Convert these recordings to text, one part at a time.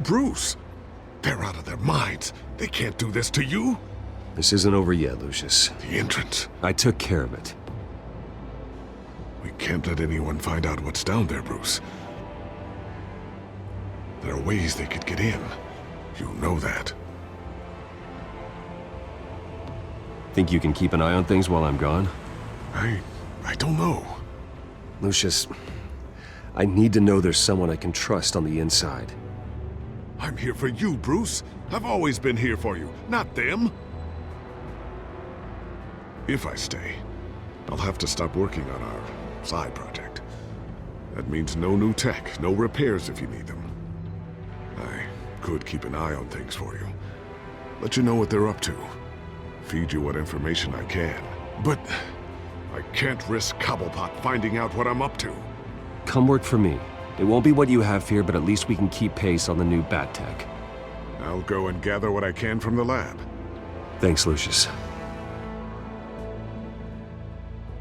Bruce! They're out of their minds. They can't do this to you. This isn't over yet, Lucius. The entrance. I took care of it. We can't let anyone find out what's down there, Bruce. There are ways they could get in. You know that. Think you can keep an eye on things while I'm gone? I don't know. Lucius, I need to know there's someone I can trust on the inside. I'm here for you, Bruce. I've always been here for you, not them. If I stay, I'll have to stop working on our side project. That means no new tech, no repairs if you need them. I could keep an eye on things for you. Let you know what they're up to. Feed you what information I can. But I can't risk Cobblepot finding out what I'm up to. Come work for me. It won't be what you have here, but at least we can keep pace on the new bat tech. I'll go and gather what I can from the lab. Thanks, Lucius.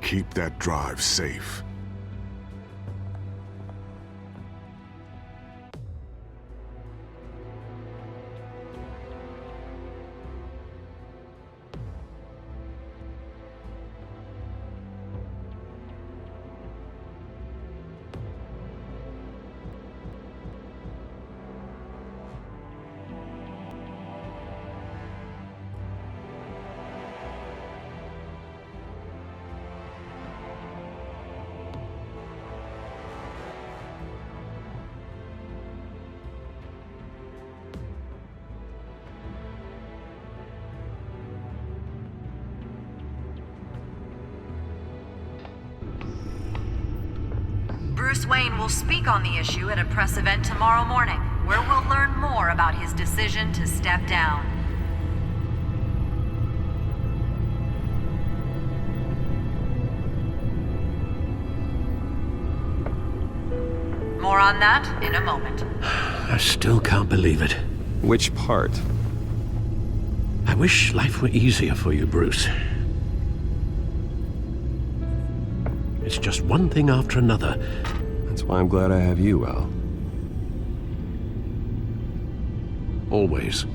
Keep that drive safe. Bruce Wayne will speak on the issue at a press event tomorrow morning, where we'll learn more about his decision to step down. More on that in a moment. I still can't believe it. Which part? I wish life were easier for you, Bruce. It's just one thing after another. That's why I'm glad I have you, Al. Always.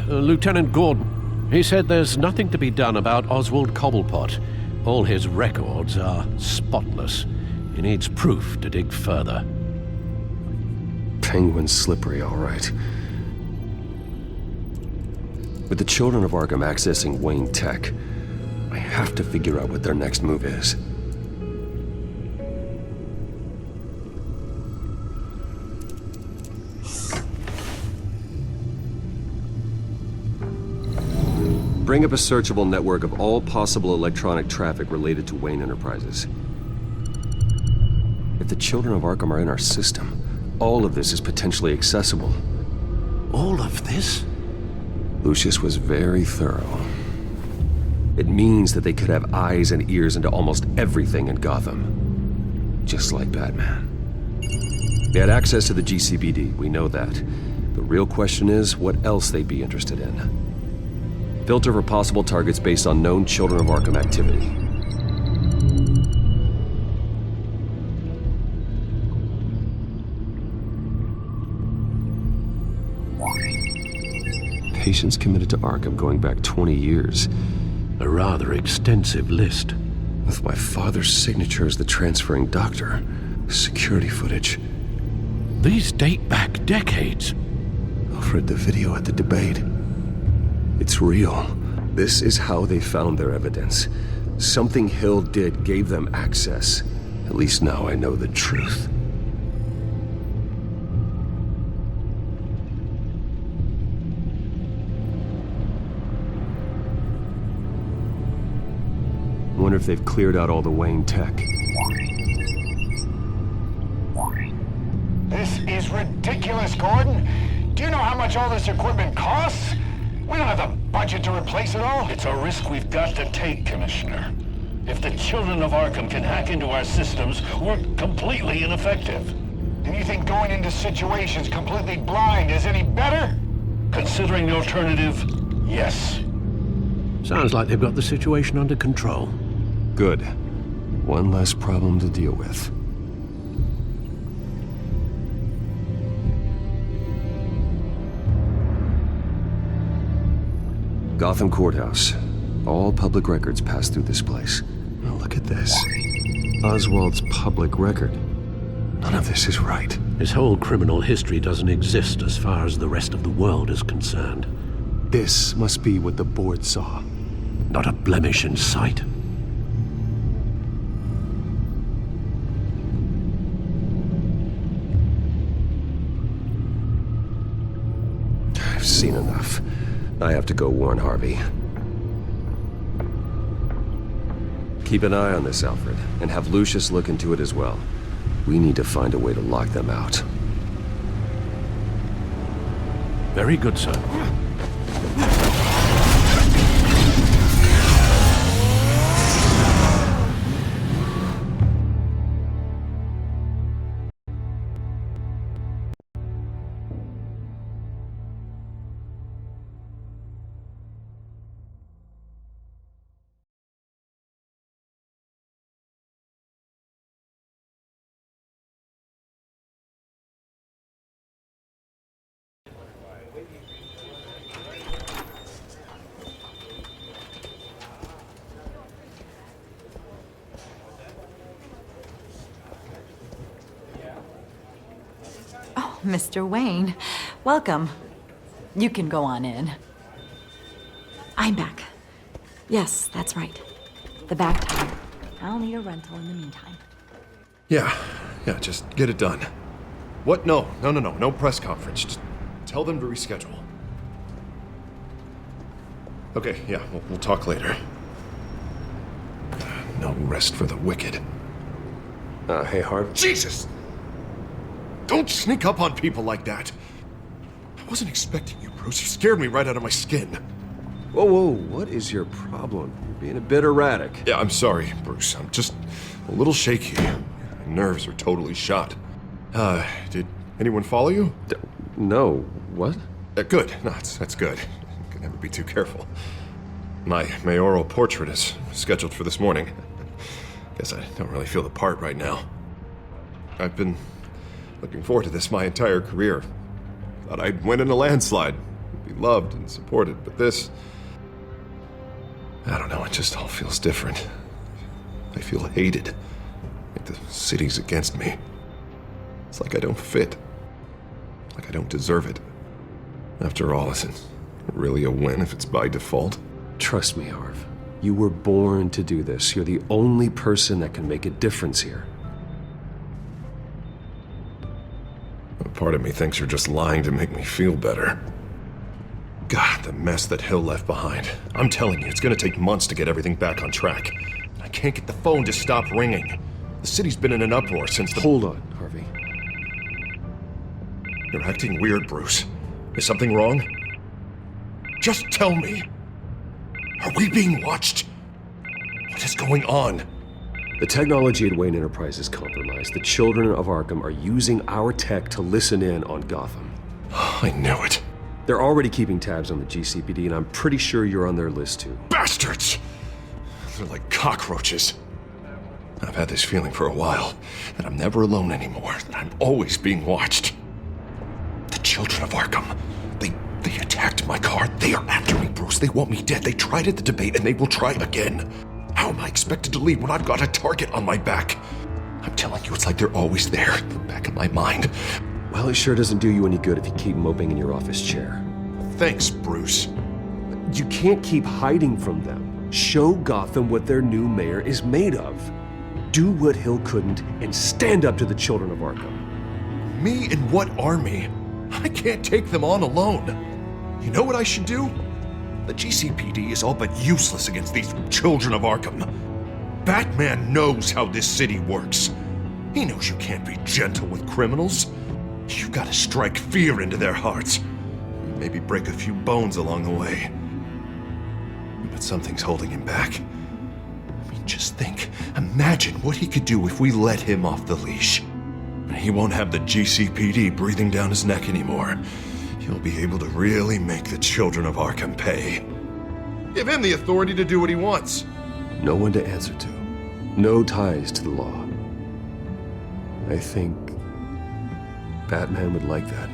Lieutenant Gordon. He said there's nothing to be done about Oswald Cobblepot. All his records are spotless. He needs proof to dig further. Penguin's slippery, all right. With the children of Arkham accessing Wayne Tech, I have to figure out what their next move is. Bring up a searchable network of all possible electronic traffic related to Wayne Enterprises. If the children of Arkham are in our system, all of this is potentially accessible. All of this? Lucius was very thorough. It means that they could have eyes and ears into almost everything in Gotham. Just like Batman. They had access to the GCPD, we know that. The real question is, what else they'd be interested in. Filter for possible targets based on known Children of Arkham activity. Patients committed to Arkham going back 20 years. A rather extensive list. With my father's signature as the transferring doctor. Security footage. These date back decades. I've read the video at the debate. It's real. This is how they found their evidence. Something Hill did gave them access. At least now I know the truth. I wonder if they've cleared out all the Wayne tech. This is ridiculous, Gordon. Do you know how much all this equipment costs? We don't have the budget to replace it all. It's a risk we've got to take, Commissioner. If the children of Arkham can hack into our systems, we're completely ineffective. Do you think going into situations completely blind is any better? Considering the alternative, yes. Sounds like they've got the situation under control. Good. One less problem to deal with. Gotham Courthouse. All public records pass through this place. Now look at this. Oswald's public record. None of this is right. His whole criminal history doesn't exist as far as the rest of the world is concerned. This must be what the board saw. Not a blemish in sight. I've seen enough. I have to go warn Harvey. Keep an eye on this, Alfred, and have Lucius look into it as well. We need to find a way to lock them out. Very good, sir. Mr. Wayne, welcome. You can go on in. I'm back. Yes, that's right. The back time. I'll need a rental in the meantime. Yeah, just get it done. What? No press conference. Just tell them to reschedule. Okay, yeah, we'll talk later. No rest for the wicked. Hey, Harv. Jesus! Don't sneak up on people like that. I wasn't expecting you, Bruce. You scared me right out of my skin. Whoa, what is your problem? You're being a bit erratic. Yeah, I'm sorry, Bruce. I'm just a little shaky. My nerves are totally shot. Did anyone follow you? No. What? Good. No, that's good. You can never be too careful. My mayoral portrait is scheduled for this morning. Guess I don't really feel the part right now. I've been looking forward to this my entire career. Thought I'd win in a landslide, be loved and supported, but this... I don't know, it just all feels different. I feel hated. Like the city's against me. It's like I don't fit. Like I don't deserve it. After all, is it really a win if it's by default? Trust me, Harv. You were born to do this. You're the only person that can make a difference here. Part of me thinks you're just lying to make me feel better. God, the mess that Hill left behind. I'm telling you, it's gonna take months to get everything back on track. I can't get the phone to stop ringing. The city's been in an uproar since the... Hold on, Harvey. You're acting weird, Bruce. Is something wrong? Just tell me. Are we being watched? What is going on? The technology at Wayne Enterprise is compromised. The children of Arkham are using our tech to listen in on Gotham. I knew it. They're already keeping tabs on the GCPD, and I'm pretty sure you're on their list too. Bastards! They're like cockroaches. I've had this feeling for a while, that I'm never alone anymore, that I'm always being watched. The children of Arkham, they attacked my car. They are after me, Bruce. They want me dead. They tried at the debate, and they will try again. How am I expected to leave when I've got a target on my back? I'm telling you, it's like they're always there, in the back of my mind. Well, it sure doesn't do you any good if you keep moping in your office chair. Thanks, Bruce. You can't keep hiding from them. Show Gotham what their new mayor is made of. Do what Hill couldn't and stand up to the children of Arkham. Me and what army? I can't take them on alone. You know what I should do? The GCPD is all but useless against these children of Arkham. Batman knows how this city works. He knows you can't be gentle with criminals. You've got to strike fear into their hearts. Maybe break a few bones along the way. But something's holding him back. I mean, just think. Imagine what he could do if we let him off the leash. He won't have the GCPD breathing down his neck anymore. He'll be able to really make the children of Arkham pay. Give him the authority to do what he wants. No one to answer to. No ties to the law. I think Batman would like that.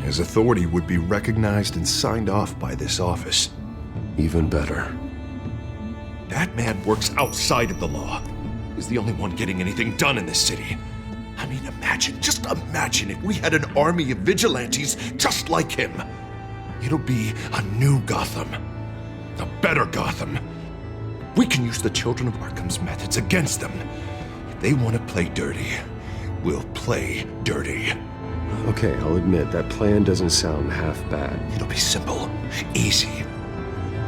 His authority would be recognized and signed off by this office. Even better. Batman works outside of the law. He's the only one getting anything done in this city. I mean, just imagine if we had an army of vigilantes just like him. It'll be a new Gotham. A better Gotham. We can use the Children of Arkham's methods against them. If they want to play dirty, we'll play dirty. Okay, I'll admit, that plan doesn't sound half bad. It'll be simple, easy.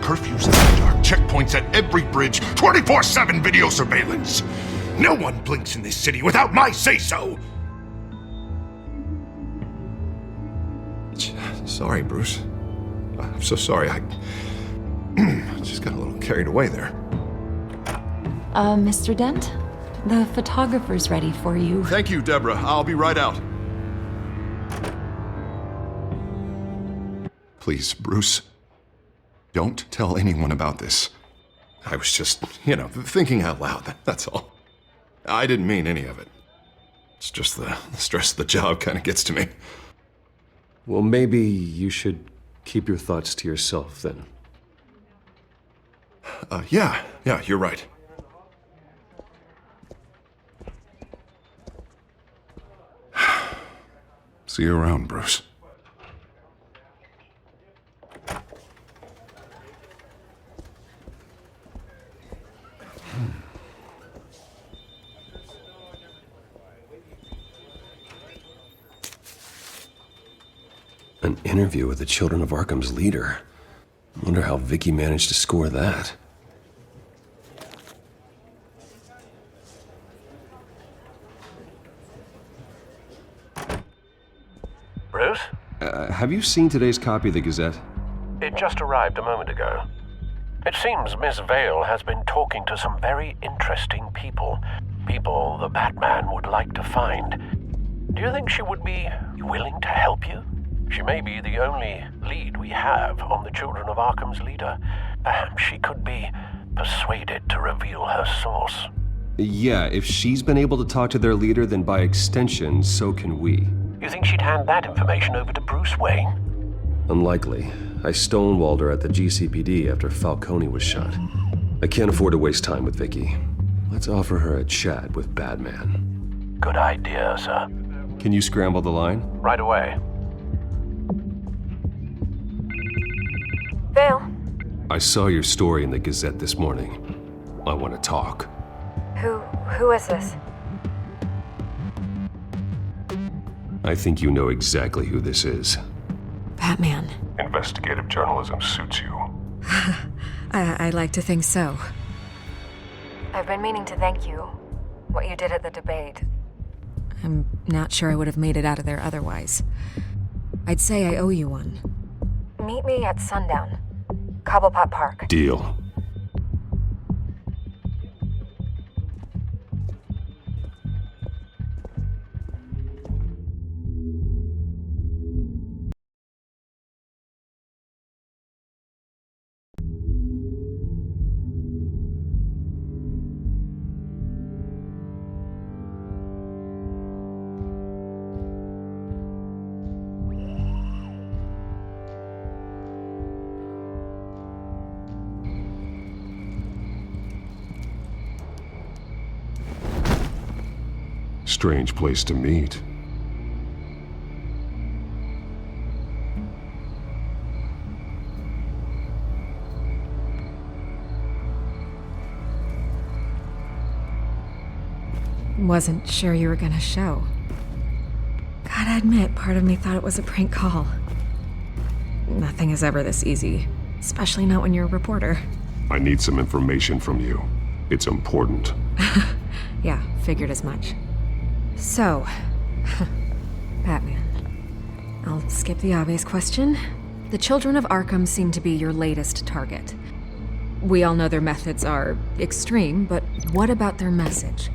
Curfews in the dark, checkpoints at every bridge, 24/7 video surveillance. No one blinks in this city without my say-so. Sorry, Bruce. I'm so sorry. I just got a little carried away there. Mr. Dent? The photographer's ready for you. Thank you, Deborah. I'll be right out. Please, Bruce, don't tell anyone about this. I was just, thinking out loud, that's all. I didn't mean any of it. It's just the stress of the job kind of gets to me. Well, maybe you should keep your thoughts to yourself, then. Yeah, you're right. See you around, Bruce. An interview with the Children of Arkham's leader. Wonder how Vicky managed to score that. Bruce? Have you seen today's copy of the Gazette? It just arrived a moment ago. It seems Miss Vale has been talking to some very interesting people. People the Batman would like to find. Do you think she would be willing to help you? She may be the only lead we have on the Children of Arkham's leader. Perhaps she could be persuaded to reveal her source. Yeah, if she's been able to talk to their leader, then by extension, so can we. You think she'd hand that information over to Bruce Wayne? Unlikely. I stonewalled her at the GCPD after Falcone was shot. I can't afford to waste time with Vicky. Let's offer her a chat with Batman. Good idea, sir. Can you scramble the line? Right away. Vale. I saw your story in the Gazette this morning. I want to talk. Who is this? I think you know exactly who this is. Batman. Investigative journalism suits you. I'd like to think so. I've been meaning to thank you. What you did at the debate. I'm not sure I would have made it out of there otherwise. I'd say I owe you one. Meet me at sundown. Cobblepot Park. Deal. Strange place to meet. Wasn't sure you were gonna show. Gotta admit, part of me thought it was a prank call. Nothing is ever this easy, especially not when you're a reporter. I need some information from you. It's important. Yeah, figured as much. So, Batman. I'll skip the obvious question. The Children of Arkham seem to be your latest target. We all know their methods are extreme, but what about their message?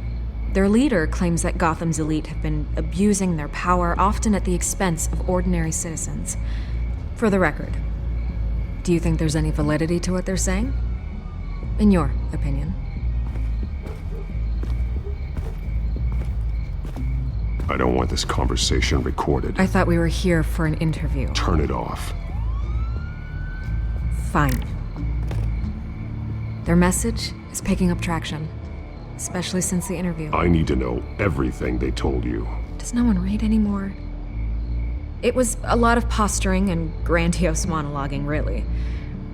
Their leader claims that Gotham's elite have been abusing their power, often at the expense of ordinary citizens. For the record, do you think there's any validity to what they're saying? in your opinion? I don't want this conversation recorded. I thought we were here for an interview. Turn it off. Fine. Their message is picking up traction, especially since the interview. I need to know everything they told you. Does no one read anymore? It was a lot of posturing and grandiose monologuing, really.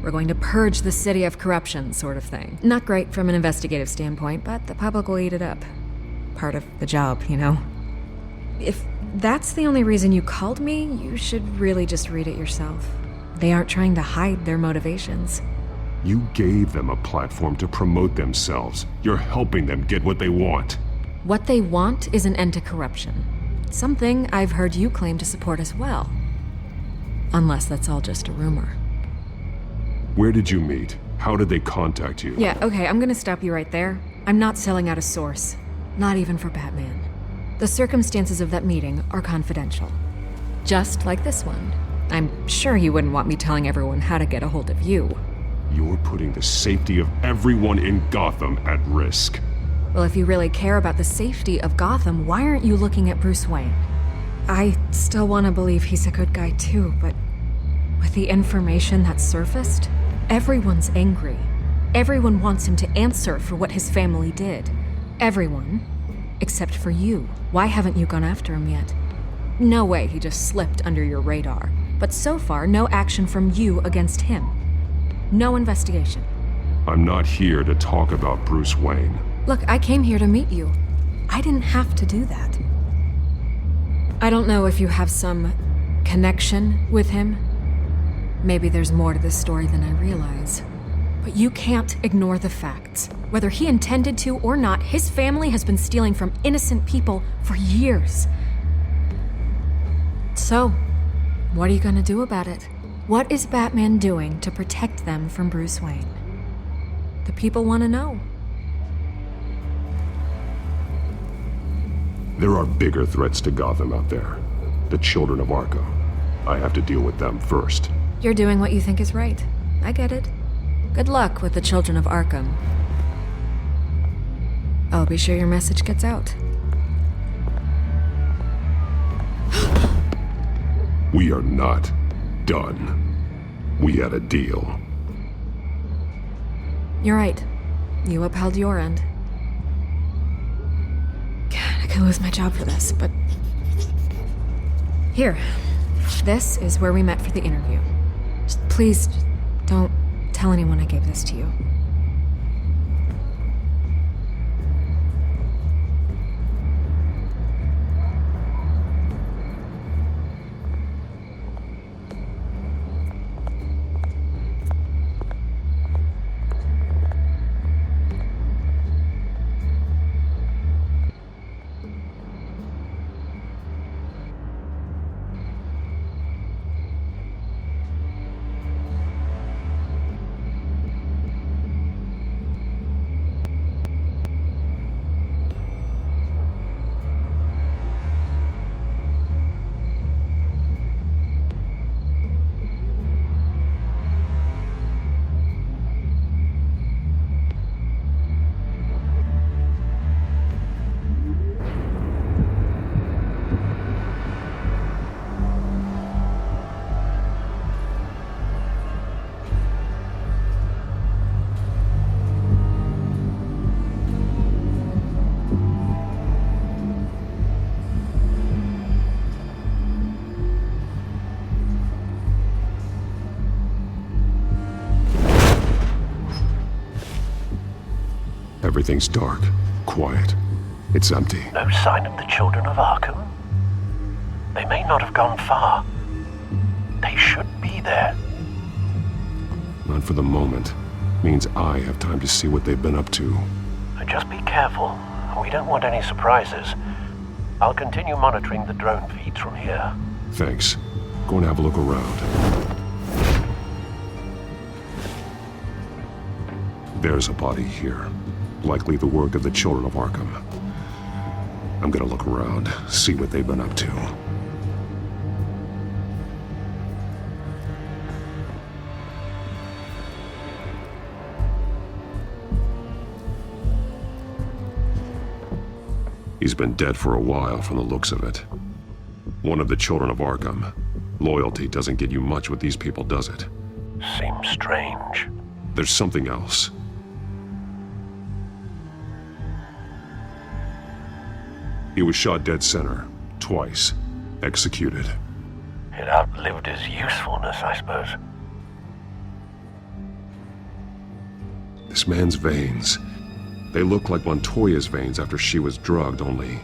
We're going to purge the city of corruption, sort of thing. Not great from an investigative standpoint, but the public will eat it up. Part of the job, you know? If that's the only reason you called me, you should really just read it yourself. They aren't trying to hide their motivations. You gave them a platform to promote themselves. You're helping them get what they want. What they want is an end to corruption. Something I've heard you claim to support as well. Unless that's all just a rumor. Where did you meet? How did they contact you? Yeah, okay, I'm gonna stop you right there. I'm not selling out a source. Not even for Batman. The circumstances of that meeting are confidential. Just like this one. I'm sure you wouldn't want me telling everyone how to get a hold of you. You're putting the safety of everyone in Gotham at risk. Well, if you really care about the safety of Gotham, why aren't you looking at Bruce Wayne? I still want to believe he's a good guy too, but with the information that surfaced, everyone's angry. Everyone wants him to answer for what his family did. Everyone, except for you. Why haven't you gone after him yet? No way he just slipped under your radar. But so far, no action from you against him. No investigation. I'm not here to talk about Bruce Wayne. Look, I came here to meet you. I didn't have to do that. I don't know if you have some connection with him. Maybe there's more to this story than I realize. But you can't ignore the facts. Whether he intended to or not, his family has been stealing from innocent people for years. So, what are you gonna do about it? What is Batman doing to protect them from Bruce Wayne? The people want to know. There are bigger threats to Gotham out there. The children of Arkham. I have to deal with them first. You're doing what you think is right. I get it. Good luck with the children of Arkham. I'll be sure your message gets out. We are not done. We had a deal. You're right. You upheld your end. God, I could lose my job for this, but... Here. This is where we met for the interview. Please, don't tell anyone I gave this to you. Everything's dark, quiet. It's empty. No sign of the children of Arkham? They may not have gone far. They should be there. Not for the moment. Means I have time to see what they've been up to. Just be careful. We don't want any surprises. I'll continue monitoring the drone feeds from here. Thanks. Go and have a look around. There's a body here. Likely the work of the children of Arkham. I'm gonna look around, see what they've been up to. He's been dead for a while from the looks of it. One of the children of Arkham. Loyalty doesn't get you much with these people, does it? Seems strange. There's something else. He was shot dead center, twice, executed. It outlived his usefulness, I suppose. This man's veins, they look like Montoya's veins after she was drugged, only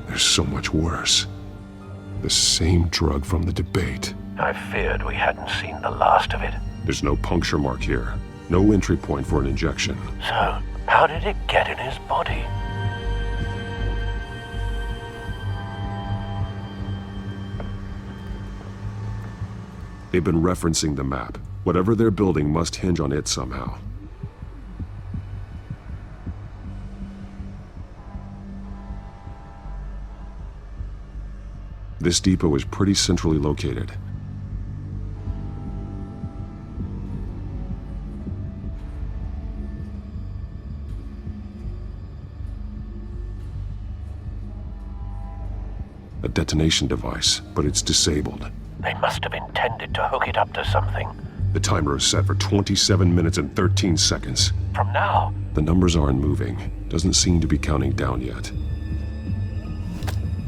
they're so much worse. The same drug from the debate. I feared we hadn't seen the last of it. There's no puncture mark here, no entry point for an injection. So, how did it get in his body? They've been referencing the map. Whatever they're building must hinge on it somehow. This depot is pretty centrally located. A detonation device, but it's disabled. They must have intended to hook it up to something. The timer is set for 27 minutes and 13 seconds. From now? The numbers aren't moving. Doesn't seem to be counting down yet.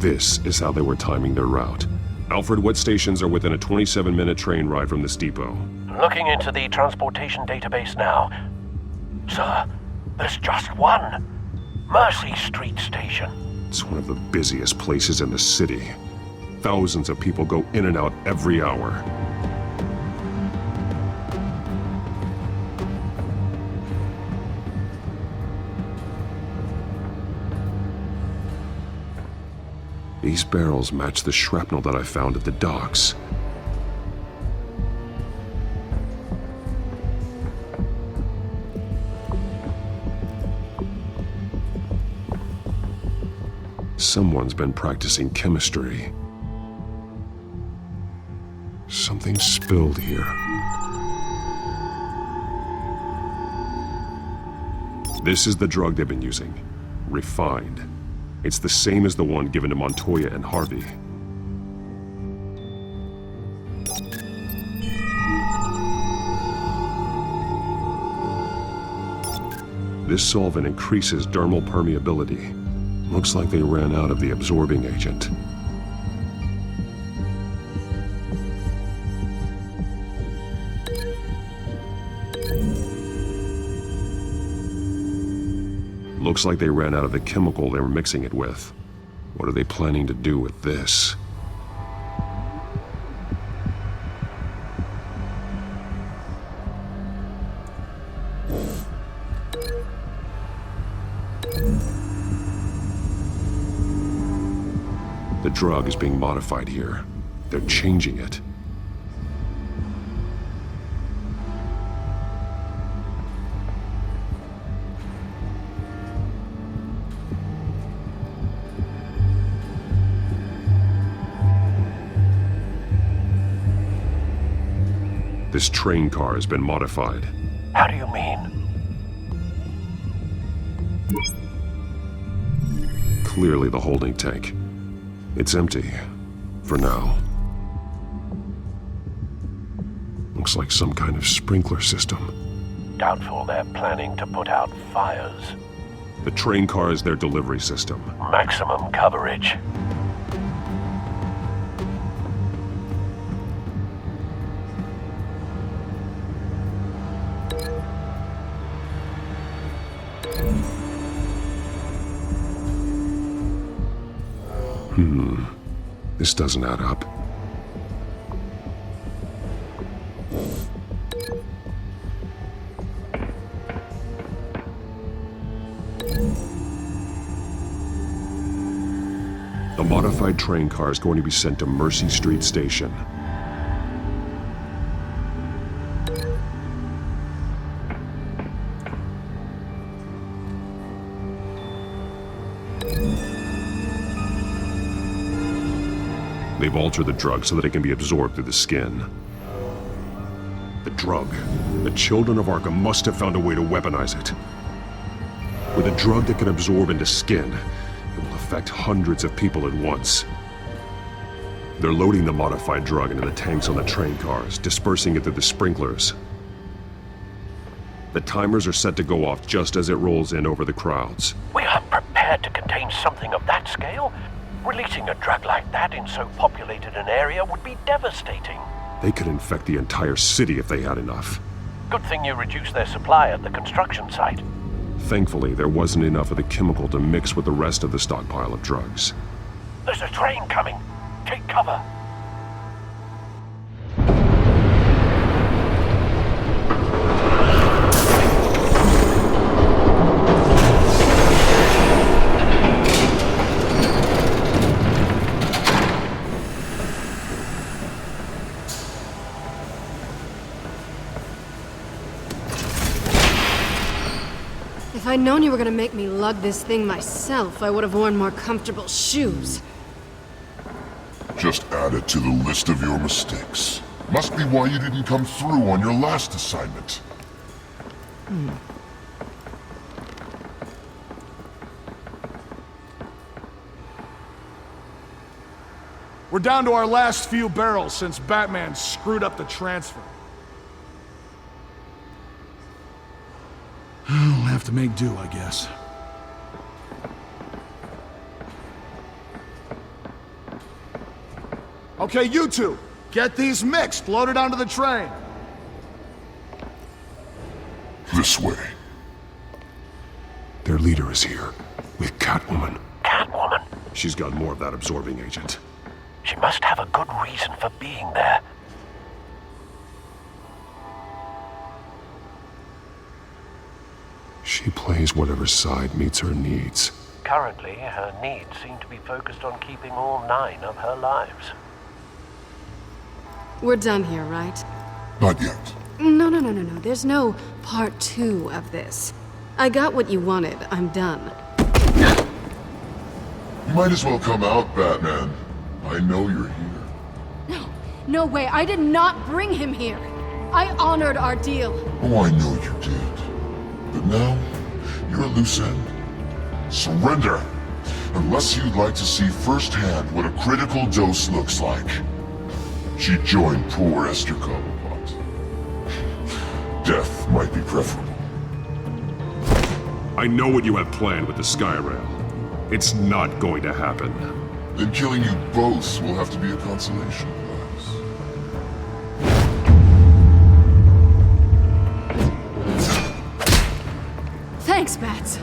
This is how they were timing their route. Alfred, what stations are within a 27-minute train ride from this depot? Looking into the transportation database now. Sir, there's just one. Mercy Street Station. It's one of the busiest places in the city. Thousands of people go in and out every hour. These barrels match the shrapnel that I found at the docks. Someone's been practicing chemistry. Something spilled here. This is the drug they've been using. Refined. It's the same as the one given to Montoya and Harvey. This solvent increases dermal permeability. Looks like they ran out of the absorbing agent. Looks like they ran out of the chemical they were mixing it with. What are they planning to do with this? The drug is being modified here. They're changing it. This train car has been modified. How do you mean? Clearly the holding tank. It's empty. For now. Looks like some kind of sprinkler system. Doubtful they're planning to put out fires. The train car is their delivery system. Maximum coverage. This doesn't add up. The modified train car is going to be sent to Mercy Street Station. They've altered the drug so that it can be absorbed through the skin. The drug. The children of Arkham must have found a way to weaponize it. With a drug that can absorb into skin, it will infect hundreds of people at once. They're loading the modified drug into the tanks on the train cars, dispersing it through the sprinklers. The timers are set to go off just as it rolls in over the crowds. We aren't prepared to contain something of that scale. Releasing a drug like that in so populated an area would be devastating. They could infect the entire city if they had enough. Good thing you reduced their supply at the construction site. Thankfully, there wasn't enough of the chemical to mix with the rest of the stockpile of drugs. There's a train coming. Take cover. If I'd known you were gonna make me lug this thing myself, I would have worn more comfortable shoes. Just add it to the list of your mistakes. Must be why you didn't come through on your last assignment. We're down to our last few barrels since Batman screwed up the transfer. We'll have to make do, I guess. Okay, you two, get these mixed, loaded onto the train. This way. Their leader is here, with Catwoman. Catwoman? She's got more of that absorbing agent. She must have a good reason for being there. She plays whatever side meets her needs. Currently, her needs seem to be focused on keeping all 9 of her lives. We're done here, right? Not yet. No. There's no part 2 of this. I got what you wanted. I'm done. You might as well come out, Batman. I know you're here. No way. I did not bring him here. I honored our deal. Oh, I know you did. But now, you're a loose end. Surrender! Unless you'd like to see firsthand what a critical dose looks like. She joined poor Esther Cobblepot. Death might be preferable. I know what you have planned with the Skyrail. It's not going to happen. Then killing you both will have to be a consolation prize. Thanks, Bats.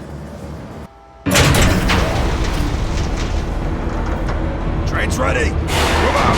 Train's ready! Move out!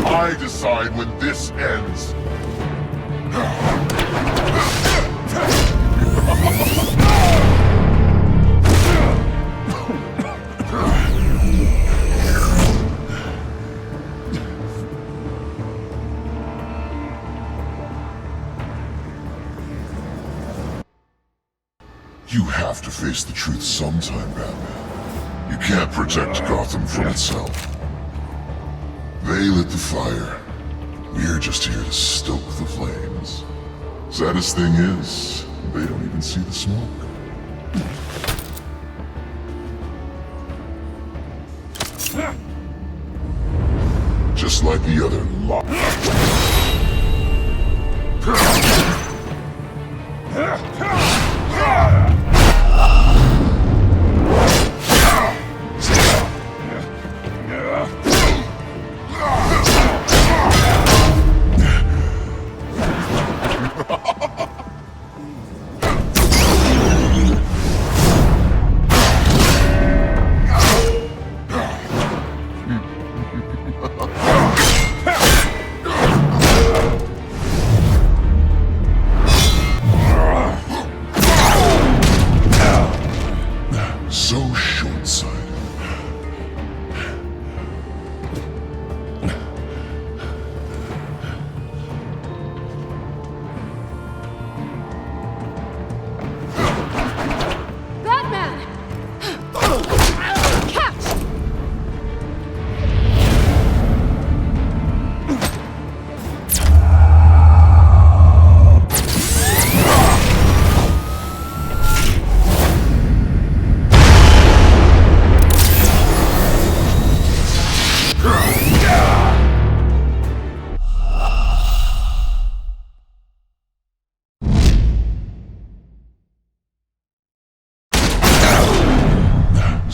I decide when this ends. You have to face the truth sometime, Batman. You can't protect Gotham from itself. They lit the fire. We're just here to stoke the flames. Saddest thing is, they don't even see the smoke. Just like the other lot.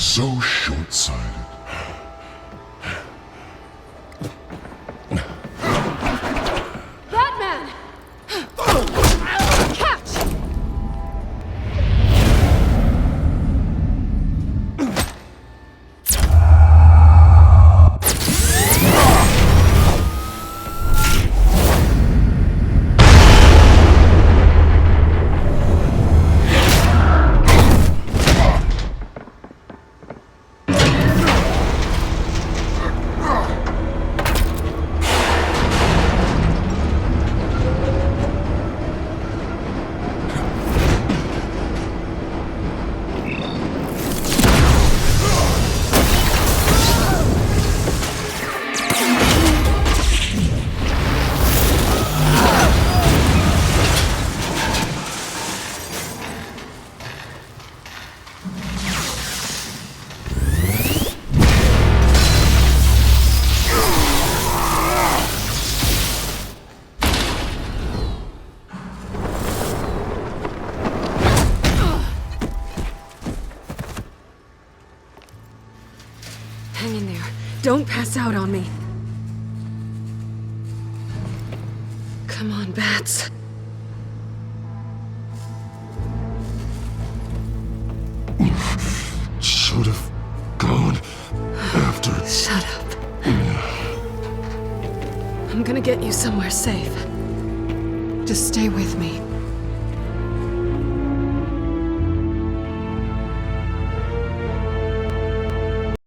So short-sighted. Batman! Catch! Hang in there. Don't pass out on me. Come on, Bats. Should have gone after. Shut up. I'm gonna get you somewhere safe. Just stay with me.